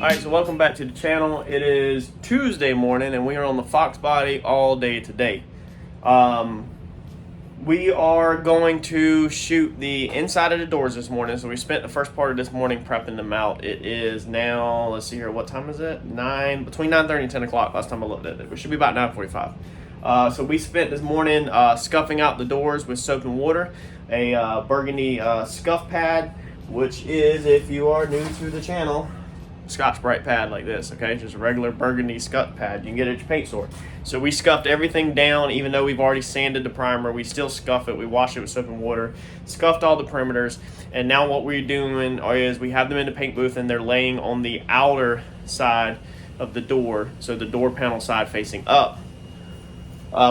Alright, so welcome back to the channel. It is Tuesday morning and we are on the Fox body all day today. We are going to shoot the inside of the doors this morning. So we spent the first part of this morning prepping them out. It is now, let's see here, what time is it? Between 9:30 and 10 o'clock last time I looked at it. It should be about 9:45. So we spent this morning scuffing out the doors with soap and water, a burgundy scuff pad, which is, if you are new to the channel, Scotch-Brite pad like this, okay? Just a regular burgundy scuff pad. You can get it at your paint store. So we scuffed everything down, even though we've already sanded the primer. We still scuff it. We wash it with soap and water, scuffed all the perimeters, and now what we're doing is we have them in the paint booth and they're laying on the outer side of the door, so the door panel side facing up.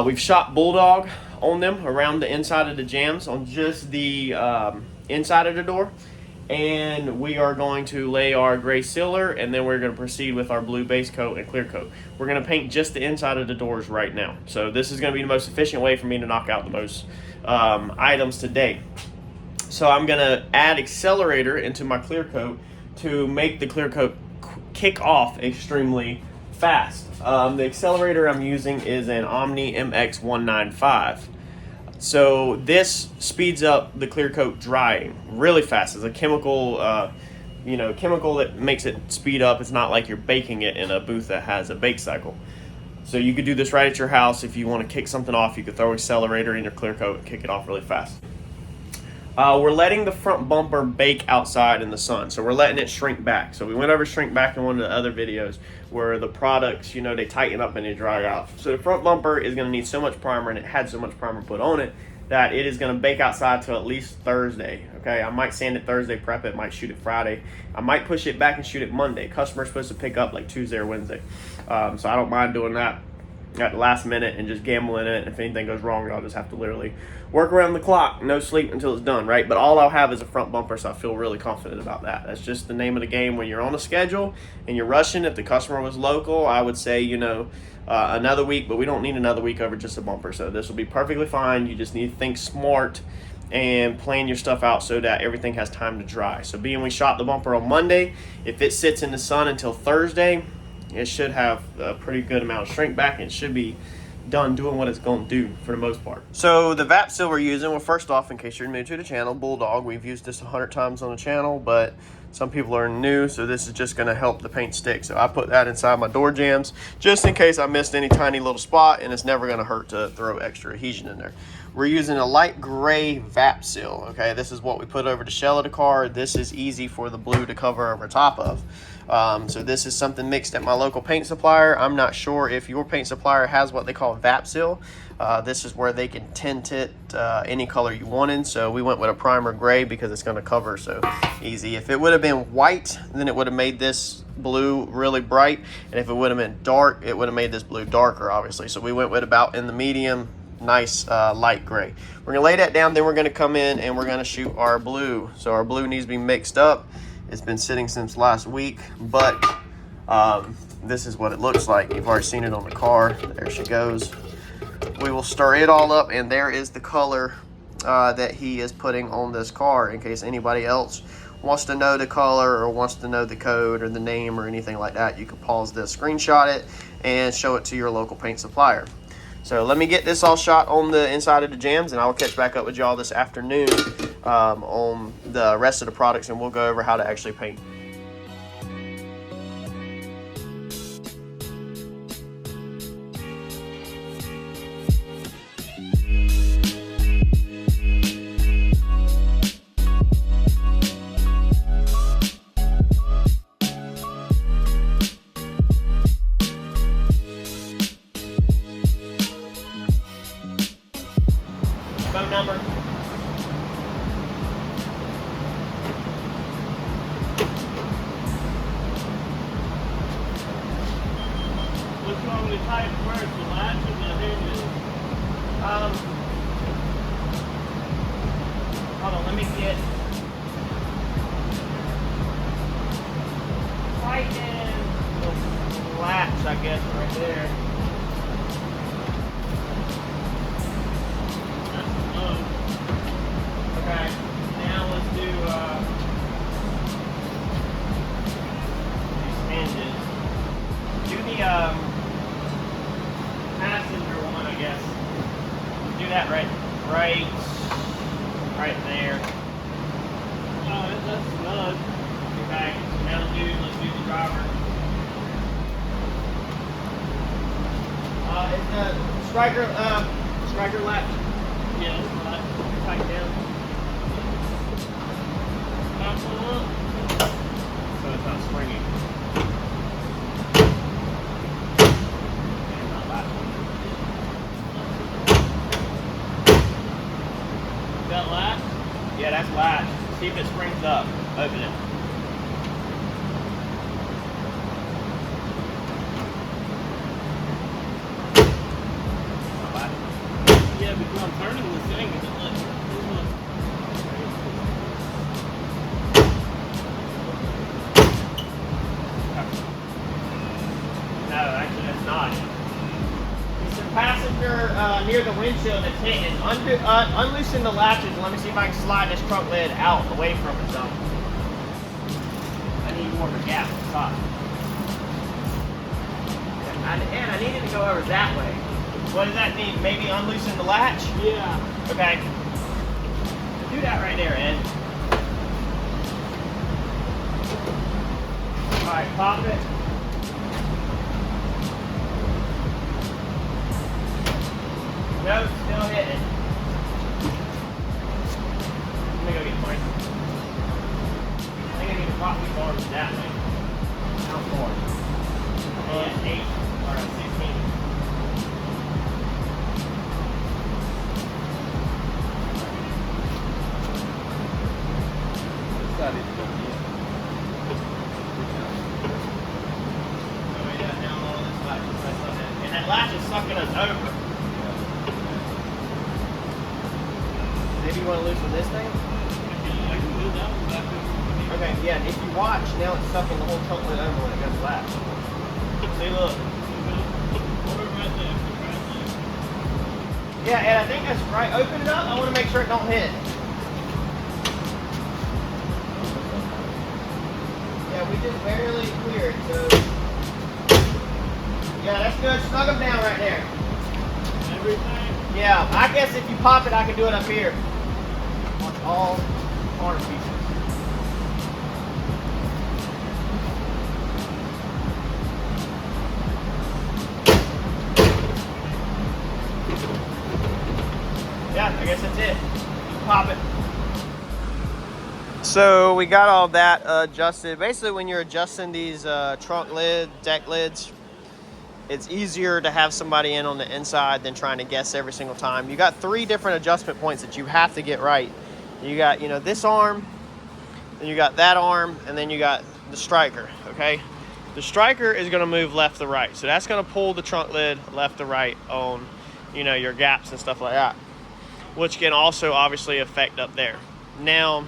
We've shot Bulldog on them around the inside of the jambs on just the inside of the door. And we are going to lay our gray sealer, and then we're going to proceed with our blue base coat and clear coat. We're going to paint just the inside of the doors right now. So this is going to be the most efficient way for me to knock out the most items today. So I'm going to add accelerator into my clear coat to make the clear coat kick off extremely fast. The accelerator I'm using is an Omni MX195. So this speeds up the clear coat drying really fast. It's a chemical, chemical that makes it speed up. It's not like you're baking it in a booth that has a bake cycle. So you could do this right at your house. If you want to kick something off, you could throw accelerator in your clear coat and kick it off really fast. We're letting the front bumper bake outside in the sun. So we're letting it shrink back. So we went over shrink back in one of the other videos where the products, they tighten up and they dry out. So the front bumper is going to need so much primer, and it had so much primer put on it, that it is going to bake outside till at least Thursday. Okay, I might sand it Thursday, prep it, might shoot it Friday. I might push it back and shoot it Monday. Customer's supposed to pick up like Tuesday or Wednesday. So I don't mind doing that at the last minute and just gambling it. If anything goes wrong, I'll just have to literally work around the clock, no sleep until it's done, right? But all I'll have is a front bumper, so I feel really confident about that. That's just the name of the game when you're on a schedule and you're rushing. If the customer was local, I would say, another week, but we don't need another week over just a bumper. So this will be perfectly fine. You just need to think smart and plan your stuff out so that everything has time to dry. So being we shot the bumper on Monday, if it sits in the sun until Thursday, it should have a pretty good amount of shrink back, and it should be done doing what it's going to do for the most part. So the VAP seal we're using, well, first off, in case you're new to the channel, Bulldog. We've used this 100 times on the channel, but some people are new, so this is just going to help the paint stick. So I put that inside my door jambs just in case I missed any tiny little spot, and it's never going to hurt to throw extra adhesion in there. We're using a light gray VAP seal. Okay, this is what we put over the shell of the car. This is easy for the blue to cover over top of. So this is something mixed at my local paint supplier. I'm not sure if your paint supplier has what they call VAP seal. This is where they can tint it any color you wanted. So we went with a primer gray because it's going to cover so easy. If it would have been white, then it would have made this blue really bright. And if it would have been dark, it would have made this blue darker, obviously. So we went with about in the medium, nice light gray. We're going to lay that down, then we're going to come in and we're going to shoot our blue. So our blue needs to be mixed up. It's been sitting since last week, but this is what it looks like. You've already seen it on the car. There she goes. We will stir it all up, and there is the color that he is putting on this car. In case anybody else wants to know the color or wants to know the code or the name or anything like that, you can pause this, screenshot it, and show it to your local paint supplier. So let me get this all shot on the inside of the jams, and I will catch back up with y'all this afternoon on the rest of the products, and we'll go over how to actually paint. Phone number. What's wrong with the type first? The last or the hinges? Hold on, let me get right in the slats, I guess, right there. Okay, now let's do these that right there. That's snug. Okay, so now let's do the driver. Is the striker left? Yeah, it's not. Tight down. That's one up. So it's not springy. And not latch. That latch? Yeah, that's latch. See if it springs up. Open it. Not latch. Yeah, because I'm turning this thing. It's like, No, actually that's not. It's the passenger near the windshield that's hitting. Unloosen the latches and let me see if I can slide this trunk lid out away from it some. I need more of a gap at the top. And I need it to go over that way. What does that mean? Maybe unloosen the latch? yeah. Okay. Do that right there, Ed. Alright, pop it. No, it's still hitting. Let me go get mine. I think I need to pop these arms that way. How far? 8 or 16. And that latch is sucking us over. Maybe you want to loosen this thing? I can move that one back over. Okay, yeah, and if you watch, now it's sucking the whole trunk lid over when it goes flat. See, look. Right there. Yeah, and I think that's right. Open it up. I want to make sure it don't hit. Yeah, we just barely cleared, so... Yeah, that's good. Snug them down right there. Everything? Yeah, I guess if you pop it, I can do it up here. On all arm pieces. Yeah, I guess that's it. Pop it. So we got all that adjusted. Basically, when you're adjusting these trunk lid, deck lids, it's easier to have somebody in on the inside than trying to guess every single time. You got 3 different adjustment points that you have to get right. You got, this arm, then you got that arm, and then you got the striker, okay? The striker is gonna move left to right. So that's gonna pull the trunk lid left to right on, your gaps and stuff like that, which can also obviously affect up there. Now,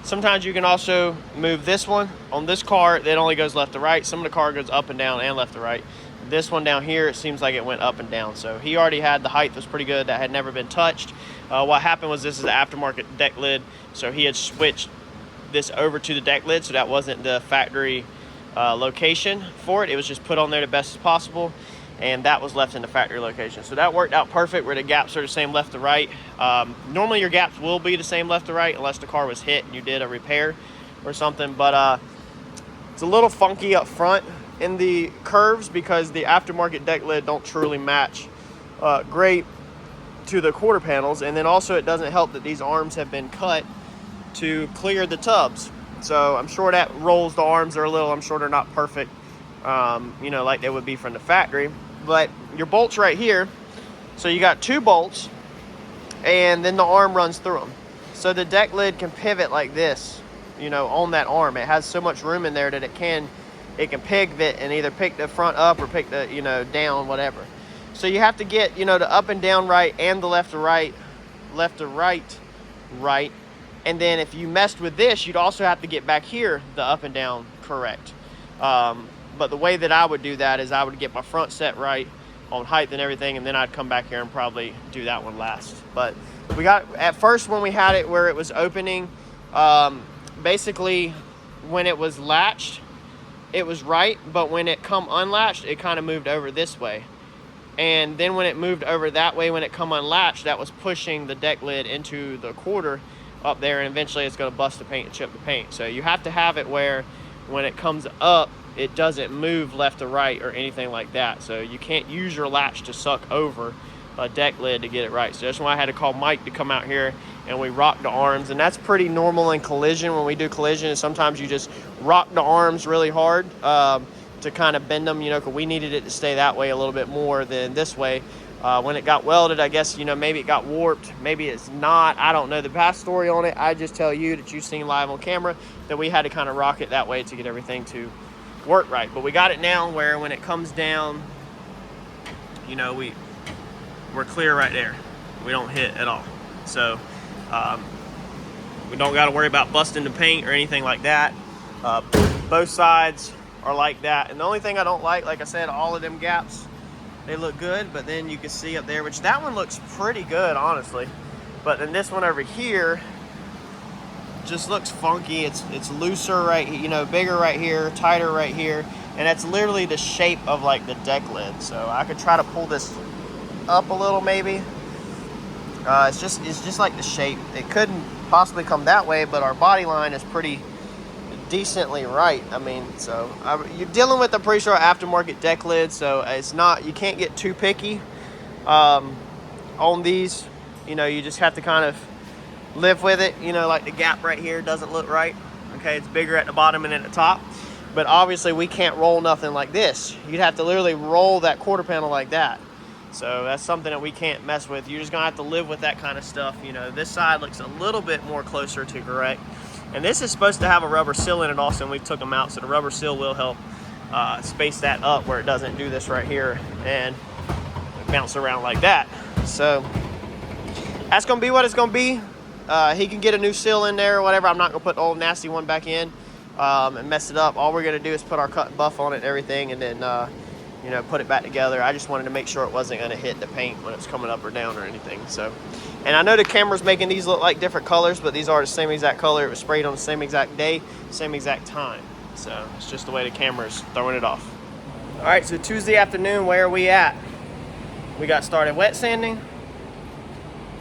sometimes you can also move this one. On this car, it only goes left to right. Some of the car goes up and down and left to right. This one down here, it seems like it went up and down. So he already had the height was pretty good. That had never been touched. What happened was this is the aftermarket deck lid. So he had switched this over to the deck lid. So that wasn't the factory location for it. It was just put on there the best as possible. And that was left in the factory location. So that worked out perfect where the gaps are the same left to right. Normally your gaps will be the same left to right unless the car was hit and you did a repair or something. But it's a little funky up front in the curves because the aftermarket deck lid don't truly match great to the quarter panels. And then also it doesn't help that these arms have been cut to clear the tubs. So I'm sure that rolls the arms are a little, I'm sure they're not perfect, like they would be from the factory. But your bolts right here, so you got 2 bolts and then the arm runs through them. So the deck lid can pivot like this, on that arm. It has so much room in there that it can pivot and either pick the front up or pick the, down, whatever. So you have to get, the up and down right and the left to right. And then if you messed with this, you'd also have to get back here, the up and down correct. But the way that I would do that is I would get my front set right on height and everything, and then I'd come back here and probably do that one last. But we got, at first when we had it where it was opening, basically when it was latched, it was right, but when it come unlatched, it kind of moved over this way. And then when it moved over that way, when it come unlatched, that was pushing the deck lid into the quarter up there, and eventually it's going to bust the paint and chip the paint. So you have to have it where when it comes up, it doesn't move left to right or anything like that. So you can't use your latch to suck over a deck lid to get it right. So that's why I had to call Mike to come out here, and we rock the arms. And that's pretty normal in collision. When we do collision, and sometimes you just rock the arms really hard to kind of bend them, you know, because we needed it to stay that way a little bit more than this way. When it got welded, I guess, you know, maybe it got warped, maybe it's not. I don't know the past story on it. I just tell you that you've seen live on camera that we had to kind of rock it that way to get everything to work right. But we got it now where when it comes down, you know, we're clear right there. We don't hit at all. So we don't got to worry about busting the paint or anything like that. Both sides are like that. And the only thing I don't like I said, all of them gaps, they look good, but then you can see up there, which that one looks pretty good, honestly. But then this one over here just looks funky. It's looser right here, you know, bigger right here, tighter right here. And that's literally the shape of like the deck lid. So I could try to pull this up a little maybe. It's just like the shape. It couldn't possibly come that way, but our body line is pretty decently right. I mean, so you're dealing with a pretty sure aftermarket deck lid, so it's not, you can't get too picky on these. You know, you just have to kind of live with it. You know, like the gap right here doesn't look right. Okay, it's bigger at the bottom and at the top, but obviously we can't roll nothing like this. You'd have to literally roll that quarter panel like that. So that's something that we can't mess with. You're just gonna have to live with that kind of stuff. You know, this side looks a little bit more closer to correct. And this is supposed to have a rubber seal in it also, and we took them out. So the rubber seal will help space that up where it doesn't do this right here and bounce around like that. So that's gonna be what it's gonna be. He can get a new seal in there or whatever. I'm not gonna put the old nasty one back in and mess it up. All we're gonna do is put our cut and buff on it and everything, and then you know, put it back together. I just wanted to make sure it wasn't gonna hit the paint when it's coming up or down or anything. So, and I know the camera's making these look like different colors, but these are the same exact color. It was sprayed on the same exact day, same exact time. So it's just the way the camera's throwing it off. All right, so Tuesday afternoon, where are we at? We got started wet sanding.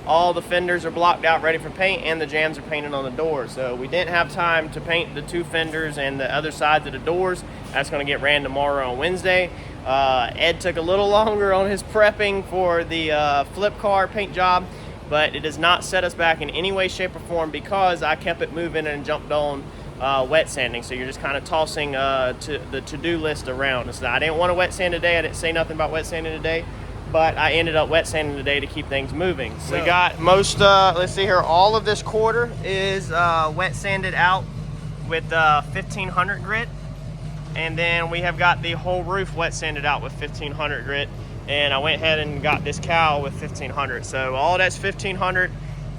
All the fenders are blocked out, ready for paint, and the jams are painted on the doors. So we didn't have time to paint the two fenders and the other sides of the doors. That's gonna get ran tomorrow on Wednesday. Ed took a little longer on his prepping for the flip car paint job, but it does not set us back in any way, shape, or form because I kept it moving and jumped on wet sanding. So you're just kind of tossing to the to-do list around. So I didn't want to wet sand today. I didn't say nothing about wet sanding today, but I ended up wet sanding today to keep things moving. So we got most, let's see here, all of this quarter is wet sanded out with 1500 grit. And then we have got the whole roof wet sanded out with 1500 grit. And I went ahead and got this cowl with 1500. So all that's 1500,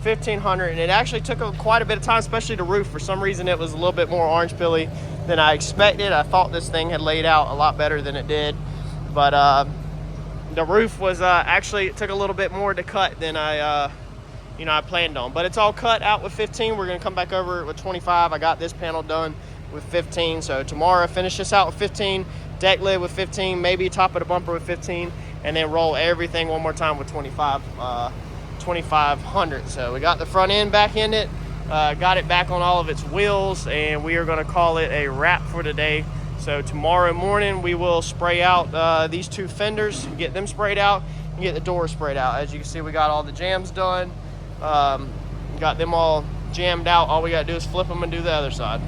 and it actually took quite a bit of time, especially the roof. For some reason, it was a little bit more orange pilly than I expected. I thought this thing had laid out a lot better than it did. But the roof was actually, it took a little bit more to cut than I planned on. But it's all cut out with 15. We're gonna come back over it with 25. I got this panel done with 15. So tomorrow I finish this out with 15, deck lid with 15, maybe top of the bumper with 15, and then roll everything one more time with 2500. So we got the front end back in it, got it back on all of its wheels, and we are going to call it a wrap for today. So tomorrow morning we will spray out these two fenders, get them sprayed out, and get the doors sprayed out. As you can see, we got all the jams done, got them all jammed out. All we got to do is flip them and do the other side.